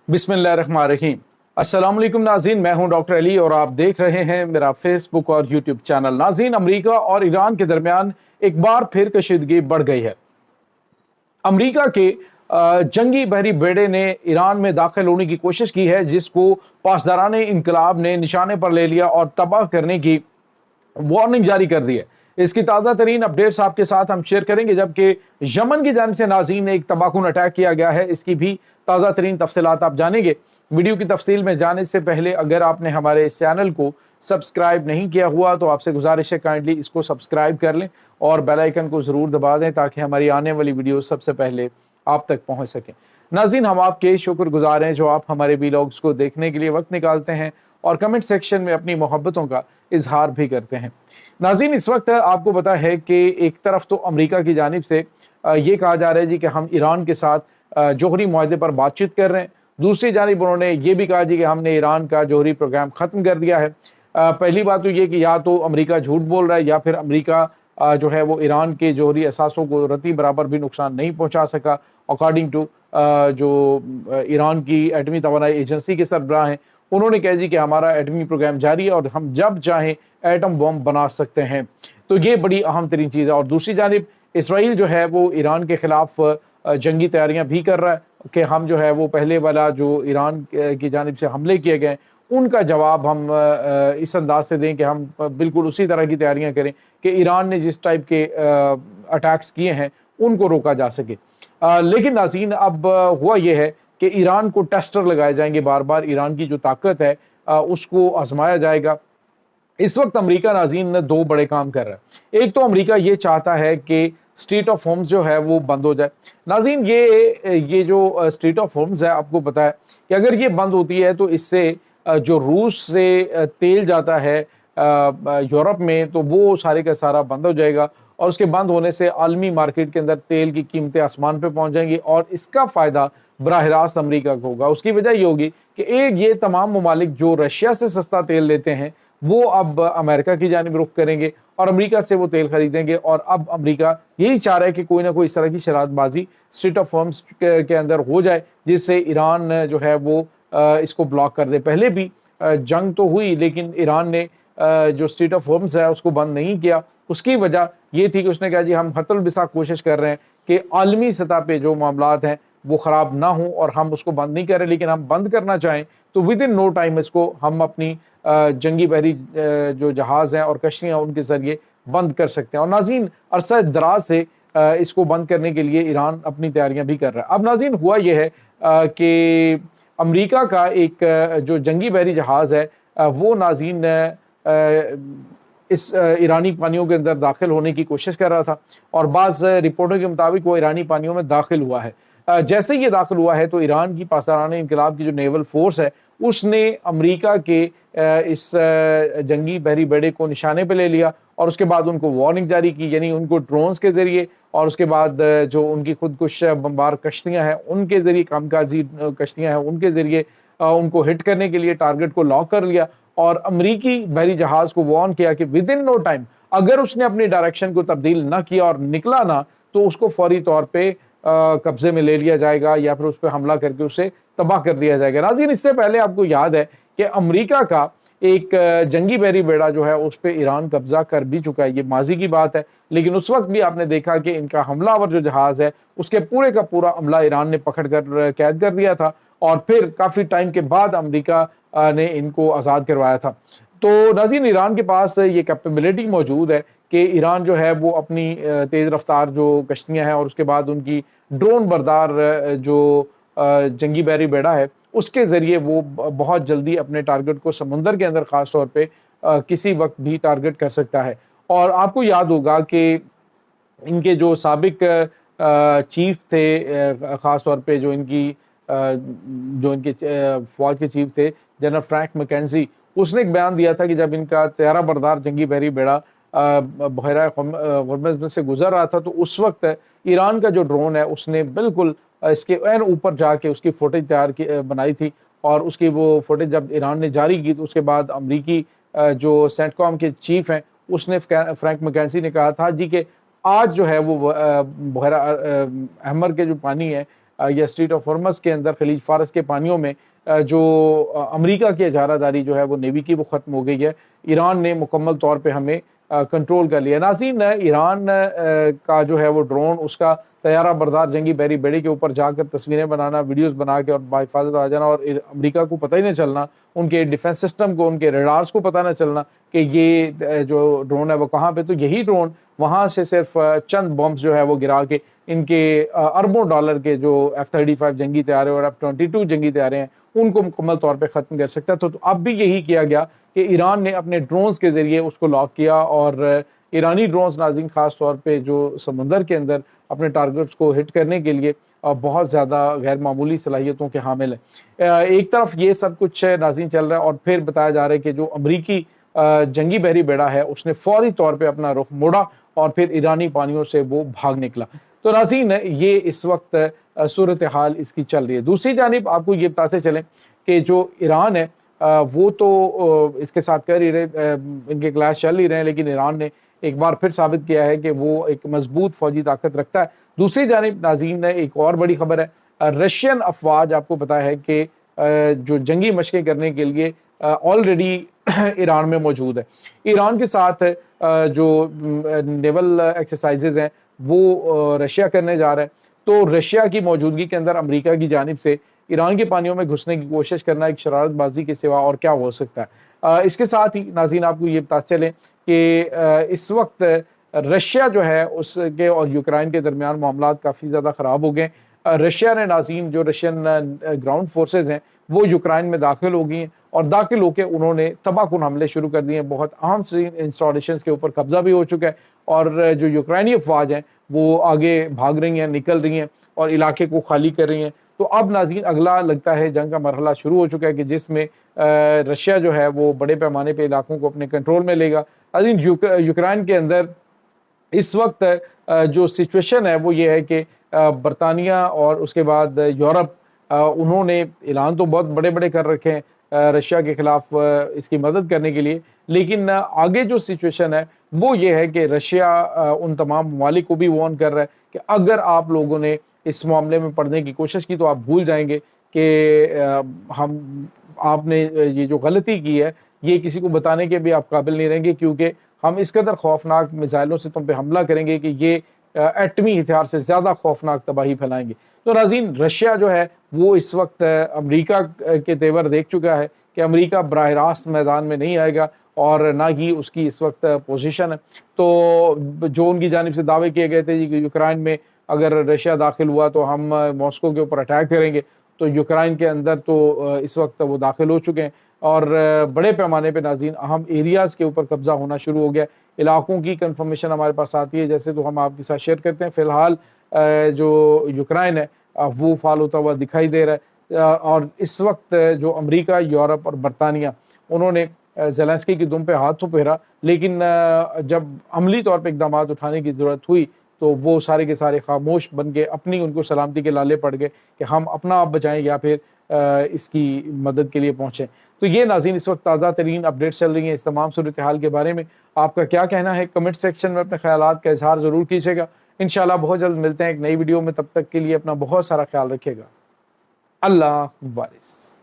बिस्मिल्लाहिर्रहमानिर्रहीम। अस्सलाम वालेकुम नाज़रीन, मैं हूं डॉक्टर अली और आप देख रहे हैं मेरा फेसबुक और यूट्यूब चैनल। नाज़रीन, अमेरिका और ईरान के दरमियान एक बार फिर कशीदगी बढ़ गई है। अमेरिका के जंगी बहरी बेड़े ने ईरान में दाखिल होने की कोशिश की है, जिसको पासदाराने इनकलाब ने निशाने पर ले लिया और तबाह करने की वार्निंग जारी कर दी है। इसकी ताज़ा तरीन अपडेट्स आपके साथ हम शेयर करेंगे, जबकि यमन की जानिब से नाज़रीन ने एक तबाहकुन अटैक किया गया है। इसकी भी ताज़ा तरीन तफसीलात आप जानेंगे। वीडियो की तफसील में जाने से पहले अगर आपने हमारे इस चैनल को सब्सक्राइब नहीं किया हुआ तो आपसे गुजारिश है काइंडली इसको सब्सक्राइब कर लें और बेल आइकन को ज़रूर दबा दें ताकि हमारी आने वाली वीडियो सबसे पहले आप तक पहुँच सकें। नाज़रीन, हम आपके शुक्रगुजार हैं जो आप हमारे वीलॉग्स को देखने के लिए वक्त निकालते हैं और कमेंट सेक्शन में अपनी मोहब्बतों का इजहार भी करते हैं। नाज़रीन, इस वक्त आपको पता है कि एक तरफ तो अमेरिका की जानिब से ये कहा जा रहा है जी कि हम ईरान के साथ जौहरी मुआहदे पर बातचीत कर रहे हैं। दूसरी जानिब उन्होंने ये भी कहा जी कि हमने ईरान का जौहरी प्रोग्राम ख़त्म कर दिया है। पहली बात तो ये कि या तो अमेरिका झूठ बोल रहा है या फिर अमेरिका जो है वो ईरान के जौहरी असासों को रत्ती बराबर भी नुकसान नहीं पहुँचा सका। अकॉर्डिंग टू जो ईरान की एटमी तवानाई एजेंसी के सरबराह हैं, उन्होंने कहा जी कि हमारा एटमी प्रोग्राम जारी है और हम जब चाहें एटम बम बना सकते हैं। तो ये बड़ी अहम तरीन चीज़ है। और दूसरी जानिब इसराइल जो है वो ईरान के ख़िलाफ़ जंगी तैयारियां भी कर रहा है कि हम जो है वो पहले वाला जो ईरान की जानिब से हमले किए गए उनका जवाब हम इस अंदाज से दें कि हम बिल्कुल उसी तरह की तैयारियां करें कि ईरान ने जिस टाइप के अटैक्स किए हैं उनको रोका जा सके। लेकिन नाज़रीन, अब हुआ ये है कि ईरान को टेस्टर लगाए जाएंगे, बार बार ईरान की जो ताकत है उसको आजमाया जाएगा। इस वक्त अमेरिका नाज़रीन दो बड़े काम कर रहा है। एक तो अमेरिका ये चाहता है कि स्ट्रीट ऑफ होम्स जो है वो बंद हो जाए। नाज़रीन, ये जो स्ट्रीट ऑफ होम्स है, आपको पता है कि अगर ये बंद होती है तो इससे जो रूस से तेल जाता है यूरोप में, तो वो सारे का सारा बंद हो जाएगा और उसके बंद होने से आलमी मार्केट के अंदर तेल की कीमतें आसमान पे पहुंच जाएंगी और इसका फ़ायदा बराह रास्त अमरीका को होगा। उसकी वजह ये होगी कि एक ये तमाम ममालिक जो रशिया से सस्ता तेल लेते हैं वो अब अमेरिका की जानिब रुख करेंगे और अमेरिका से वो तेल खरीदेंगे। और अब अमेरिका यही चाह रहा है कि कोई ना कोई इस तरह की शरारतबाजी स्ट्रीट ऑफ होम्स के अंदर हो जाए जिससे ईरान जो है वो इसको ब्लॉक कर दे। पहले भी जंग तो हुई लेकिन ईरान ने जो स्ट्रीट ऑफ होम्स है उसको बंद नहीं किया। उसकी वजह ये थी कि उसने कहा जी हम हतल बिसा कोशिश कर रहे हैं कि आलमी सतह पे जो मामलात हैं वो ख़राब ना हो और हम उसको बंद नहीं कर रहे, लेकिन हम बंद करना चाहें तो विद इन नो टाइम इसको हम अपनी जंगी बहरी जो जहाज़ हैं और कश्तियाँ उनके ज़रिए बंद कर सकते हैं। और नाज़रीन, अरसा दराज से इसको बंद करने के लिए ईरान अपनी तैयारियां भी कर रहा है। अब नाज़रीन, हुआ यह है कि अमेरिका का एक जो जंगी बहरी जहाज़ है वो नाज़रीन इस ईरानी पानियों के अंदर दाखिल होने की कोशिश कर रहा था और बाज़ रिपोर्टों के मुताबिक वो ईरानी पानियों में दाखिल हुआ है। जैसे ही ये दाखिल हुआ है तो ईरान की पासदाराने इनकलाब की जो नेवल फोर्स है उसने अमेरिका के इस जंगी बहरी बेड़े को निशाने पे ले लिया और उसके बाद उनको वार्निंग जारी की, यानी उनको ड्रोन्स के ज़रिए और उसके बाद जो उनकी खुदकुश बमबार कश्तियाँ हैं उनके ज़रिए, कामकाजी कश्तियाँ हैं उनके ज़रिए उनको हिट करने के लिए टारगेट को लॉक कर लिया और अमरीकी बहरी जहाज़ को वार्न किया कि विद इन नो टाइम अगर उसने अपनी डायरेक्शन को तब्दील न किया और निकला ना तो उसको फौरी तौर पर कब्जे में ले लिया जाएगा या फिर उस पर हमला करके उसे तबाह कर दिया जाएगा। नाज़रीन, इससे पहले आपको याद है कि अमेरिका का एक जंगी बहरी बेड़ा जो है उस पर ईरान कब्जा कर भी चुका है। ये माजी की बात है, लेकिन उस वक्त भी आपने देखा कि इनका हमलावर जो जहाज़ है उसके पूरे का पूरा अमला ईरान ने पकड़ कर कैद कर दिया था और फिर काफ़ी टाइम के बाद अमेरिका ने इनको आज़ाद करवाया था। तो नाज़रीन, ईरान के पास ये कैपेबिलिटी मौजूद है कि ईरान जो है वो अपनी तेज़ रफ्तार जो कश्तियाँ हैं और उसके बाद उनकी ड्रोन बरदार जो जंगी बहरी बेड़ा है उसके ज़रिए वो बहुत जल्दी अपने टारगेट को समुंदर के अंदर ख़ास तौर पे किसी वक्त भी टारगेट कर सकता है। और आपको याद होगा कि इनके जो साबिक चीफ थे, ख़ास तौर पे जो इनके फ़ौज के चीफ थे जनरल फ्रैंक मैकेंजी, उसने एक बयान दिया था कि जब इनका त्यारा बरदार जंगी बहरी बेड़ा बहरा होर्मुज़ में से गुजर रहा था तो उस वक्त ईरान का जो ड्रोन है उसने बिल्कुल इसके एन ऊपर जाके उसकी फुटेज बनाई थी और उसकी वो फुटेज जब ईरान ने जारी की तो उसके बाद अमरीकी जो सेंटकॉम के चीफ हैं उसने फ्रैंक मैकेंजी ने कहा था जी कि आज जो है वो बहरा अहमर के जो पानी है یا اسٹریٹ آف ہرمز کے اندر خلیج فارس کے پانیوں میں جو امریکہ کی اجارہ داری جو ہے وہ نیوی کی وہ ختم ہو گئی ہے. ایران نے مکمل طور پہ ہمیں کنٹرول کر لیا. ناظرین ایران کا جو ہے وہ ڈرون اس کا طیارہ بردار جنگی بحری بیڑے کے اوپر جا کر تصویریں بنانا ویڈیوز بنا کے اور بحفاظت آ جانا اور امریکہ کو پتہ ہی نہیں چلنا, ان کے ڈیفنس سسٹم کو ان کے ریڈارز کو پتہ نہ چلنا کہ یہ جو ڈرون ہے وہ کہاں پہ. تو یہی ڈرون وہاں سے صرف چند بمبس جو ہے وہ گرا کے ان کے اربوں ڈالر کے جو F-35 جنگی طیارے اور F-22 جنگی طیارے ہیں ان کو مکمل طور پہ ختم کر سکتا ہے. تو اب بھی یہی کیا گیا کہ ایران نے اپنے ڈرونز کے ذریعے اس کو لاک کیا اور ایرانی ڈرونز ناظرین خاص طور پہ جو سمندر کے اندر اپنے ٹارگٹس کو ہٹ کرنے کے لیے بہت زیادہ غیر معمولی صلاحیتوں کے حامل ہیں. ایک طرف یہ سب کچھ ناظرین چل رہا ہے اور پھر بتایا جا رہا ہے کہ جو امریکی جنگی بحری بیڑا ہے اس نے فوری طور پہ اپنا رخ موڑا اور پھر ایرانی پانیوں سے وہ بھاگ نکلا. تو ناظرین یہ اس وقت صورتحال اس کی چل رہی ہے. دوسری جانب آپ کو یہ بتاتے چلیں کہ جو ایران ہے وہ تو اس کے ساتھ کر ہی رہے, ان کے کلاش چل ہی رہے ہیں, لیکن ایران نے ایک بار پھر ثابت کیا ہے کہ وہ ایک مضبوط فوجی طاقت رکھتا ہے. دوسری جانب ناظرین ایک اور بڑی خبر ہے, رشین افواج آپ کو پتا ہے کہ جو جنگی مشقیں کرنے کے لیے آلریڈی ایران میں موجود ہے. ایران کے ساتھ جو نیول ایکسرسائزز ہیں وہ رشیا کرنے جا رہا ہے. تو رشیا کی موجودگی کے اندر امریکہ کی جانب سے ایران کے پانیوں میں گھسنے کی کوشش کرنا ایک شرارت بازی کے سوا اور کیا ہو سکتا ہے. اس کے ساتھ ہی ناظرین آپ کو یہ بتاتے چلیں کہ اس وقت رشیا جو ہے اس کے اور یوکرائن کے درمیان معاملات کافی زیادہ خراب ہو گئے. رشیا نے ناظرین جو رشین گراؤنڈ فورسز ہیں وہ یوکرائن میں داخل ہو گئی ہیں اور داخل ہو کے انہوں نے تباہ کن حملے شروع کر دیے ہیں. بہت اہم انسٹالیشنز کے اوپر قبضہ بھی ہو چکا ہے اور جو یوکرائنی افواج ہیں وہ آگے بھاگ رہی ہیں, نکل رہی ہیں اور علاقے کو خالی کر رہی ہیں. تو اب ناظرین اگلا لگتا ہے جنگ کا مرحلہ شروع ہو چکا ہے کہ جس میں رشیا جو ہے وہ بڑے پیمانے پہ علاقوں کو اپنے کنٹرول میں لے گا. ناظرین یوکرائن کے اندر اس وقت جو سچویشن ہے وہ یہ ہے کہ برطانیہ اور اس کے بعد یورپ انہوں نے اعلان تو بہت بڑے بڑے کر رکھے ہیں رشیا کے خلاف اس کی مدد کرنے کے لیے, لیکن آگے جو سچویشن ہے وہ یہ ہے کہ رشیا ان تمام ممالک کو بھی وارن کر رہا ہے کہ اگر آپ لوگوں نے اس معاملے میں پڑھنے کی کوشش کی تو آپ بھول جائیں گے کہ آپ نے یہ جو غلطی کی ہے یہ کسی کو بتانے کے بھی آپ قابل نہیں رہیں گے, کیونکہ ہم اس قدر خوفناک میزائلوں سے تم پہ حملہ کریں گے کہ یہ ایٹمی ہتھیار سے زیادہ خوفناک تباہی پھیلائیں گے. تو ناظرین رشیا جو ہے وہ اس وقت امریکہ کے تیور دیکھ چکا ہے کہ امریکہ براہ راست میدان میں نہیں آئے گا اور نہ ہی اس کی اس وقت پوزیشن ہے. تو جو ان کی جانب سے دعوے کیے گئے تھے کہ یوکرائن میں اگر رشیا داخل ہوا تو ہم ماسکو کے اوپر اٹیک کریں گے, تو یوکرائن کے اندر تو اس وقت وہ داخل ہو چکے ہیں اور بڑے پیمانے پہ ناظرین اہم ایریاز کے اوپر قبضہ ہونا شروع ہو گیا. علاقوں کی کنفرمیشن ہمارے پاس آتی ہے جیسے تو ہم آپ کے ساتھ شیئر کرتے ہیں. فی الحال جو یوکرائن ہے وہ فال ہوتا ہوا دکھائی دے رہا ہے اور اس وقت جو امریکہ, یورپ اور برطانیہ انہوں نے زیلنسکی کی دم پہ ہاتھ تو پھیرا, لیکن جب عملی طور پہ اقدامات اٹھانے کی ضرورت ہوئی تو وہ سارے کے سارے خاموش بن کے اپنی ان کو سلامتی کے لالے پڑ گئے کہ ہم اپنا آپ بچائیں یا پھر اس کی مدد کے لیے پہنچیں. تو یہ ناظرین اس وقت تازہ ترین اپڈیٹس چل رہی ہیں اس تمام صورتحال کے بارے میں. آپ کا کیا کہنا ہے کمنٹ سیکشن میں اپنے خیالات کا اظہار ضرور کیجیے گا. انشاءاللہ بہت جلد ملتے ہیں ایک نئی ویڈیو میں, تب تک کے لیے اپنا بہت سارا خیال رکھیے گا. اللہ حافظ.